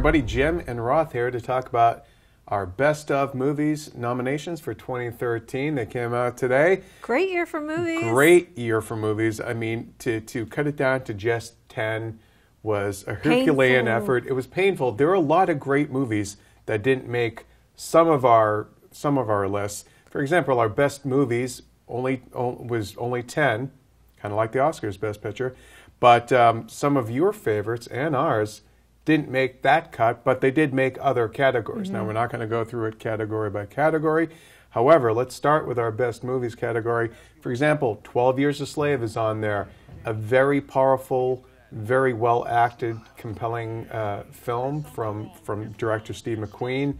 everybody, Jim and Roth here to talk about our Best of Movies nominations for 2013. They came out today. Great year for movies. Great year for movies. I mean, to cut it down to just 10 was a Herculean effort. It was painful. There are a lot of great movies that didn't make some of our lists. For example, our best movies was only 10, kind of like the Oscars Best Picture. But some of your favorites and ours didn't make that cut, but they did make other categories. Now, we're not going to go through it category by category. However, let's start with our best movies category. For example, 12 Years a Slave is on there. A very powerful, very well-acted, compelling film from director Steve McQueen.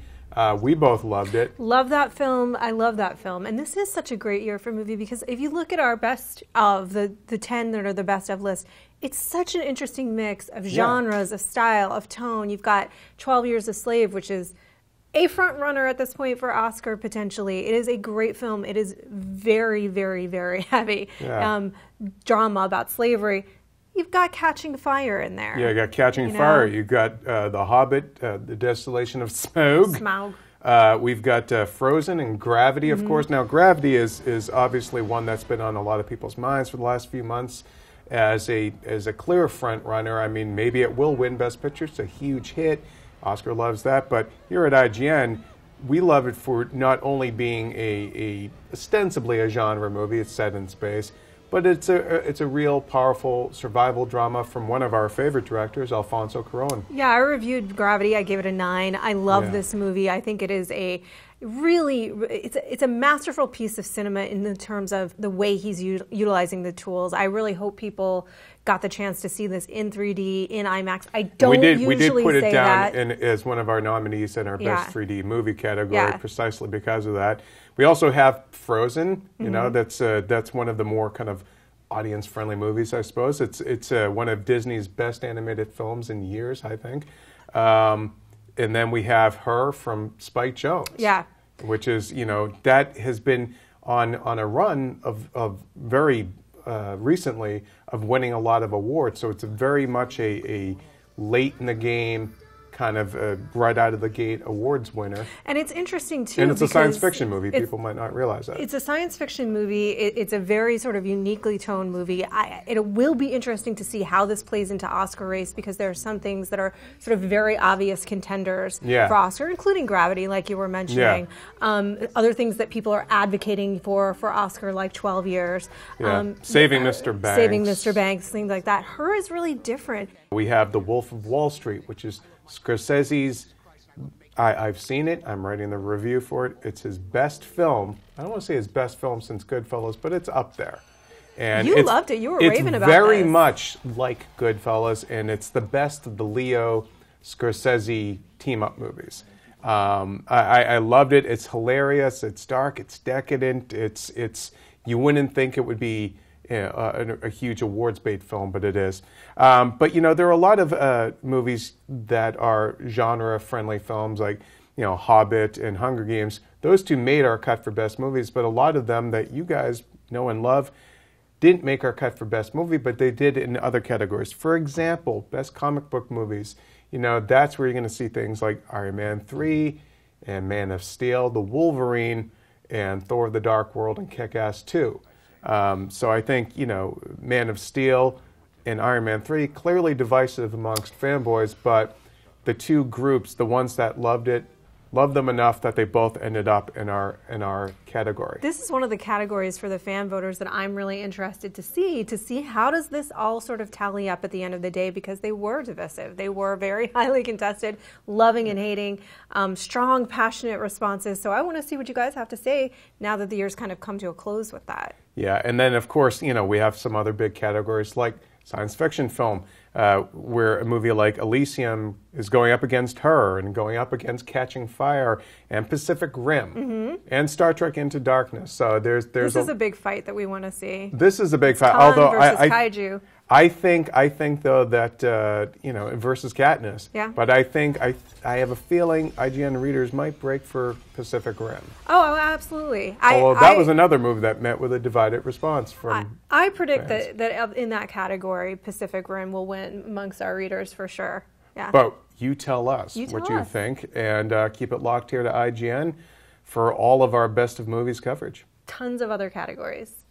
We both loved it. Love that film. I love that film. And this is such a great year for movie because if you look at our best of the 10 that are the best of list, it's such an interesting mix of genres, of style, of tone. You've got 12 Years a Slave, which is a front runner at this point for Oscar potentially. It is a great film. It is very, very, very heavy drama about slavery. You've got Catching Fire in there. Yeah, you got Catching Fire. You've got The Hobbit, The Desolation of Smaug. We've got Frozen and Gravity, of course. Now, Gravity is obviously one that's been on a lot of people's minds for the last few months as a clear front runner. I mean, maybe it will win Best Picture. It's a huge hit. Oscar loves that. But here at IGN, we love it for not only being ostensibly a genre movie, it's set in space, but it's a real powerful survival drama from one of our favorite directors, Alfonso Cuarón. Yeah, I reviewed Gravity. I gave it a 9. I love this movie. I think it is it's a masterful piece of cinema in the terms of the way he's utilizing the tools. I really hope people got the chance to see this in 3D, in IMAX. I don't usually we did put it down that. As one of our nominees in our best 3D movie category precisely because of that. We also have Frozen. You know, that's one of the more kind of audience-friendly movies, I suppose. It's one of Disney's best animated films in years, I think. And then we have Her from Spike Jonze. Yeah. Which is, that has been on a run of very recently of winning a lot of awards. So it's very much a late in the game kind of right out of the gate awards winner. And it's interesting, too. And it's a science fiction movie. People might not realize that. It's a science fiction movie. It's a very sort of uniquely toned movie. It will be interesting to see how this plays into Oscar race because there are some things that are sort of very obvious contenders for Oscar, including Gravity, like you were mentioning. Other things that people are advocating for Oscar, like 12 Years. Saving Mr. Banks. Saving Mr. Banks, things like that. Her is really different. We have The Wolf of Wall Street, which is Scorsese's, I've seen it, I'm writing the review for it. It's his best film. I don't want to say his best film since Goodfellas, but it's up there. And you loved it. You were raving about it. It's very much like Goodfellas, and it's the best of the Leo Scorsese team-up movies. I loved it. It's hilarious. It's dark. It's decadent. It's you wouldn't think it would be a huge awards bait film, but it is. But there are a lot of movies that are genre-friendly films, like Hobbit and Hunger Games. Those two made our cut for best movies, but a lot of them that you guys know and love didn't make our cut for best movie, but they did in other categories. For example, best comic book movies. That's where you're going to see things like Iron Man 3 and Man of Steel, The Wolverine, and Thor: The Dark World and Kick-Ass 2. So I think, Man of Steel and Iron Man 3, clearly divisive amongst fanboys, but the two groups, the ones that loved it, loved them enough that they both ended up in our category. This is one of the categories for the fan voters that I'm really interested to see how does this all sort of tally up at the end of the day, because they were divisive. They were very highly contested, loving and hating, strong, passionate responses. So I want to see what you guys have to say now that the year's kind of come to a close with that. Yeah, and then of course, we have some other big categories like science fiction film, where a movie like Elysium is going up against Her and going up against Catching Fire and Pacific Rim and Star Trek Into Darkness. So this is a big fight that we want to see. This is a big fight. Khan versus Kaiju. I think though that versus Katniss. Yeah. But I have a feeling IGN readers might break for Pacific Rim. Oh, absolutely. Although that was another movie that met with a divided response from. I predict that in that category, Pacific Rim will win amongst our readers for sure. Yeah. But you tell us You what tell you us. think, and keep it locked here to IGN for all of our best of movies coverage. Tons of other categories.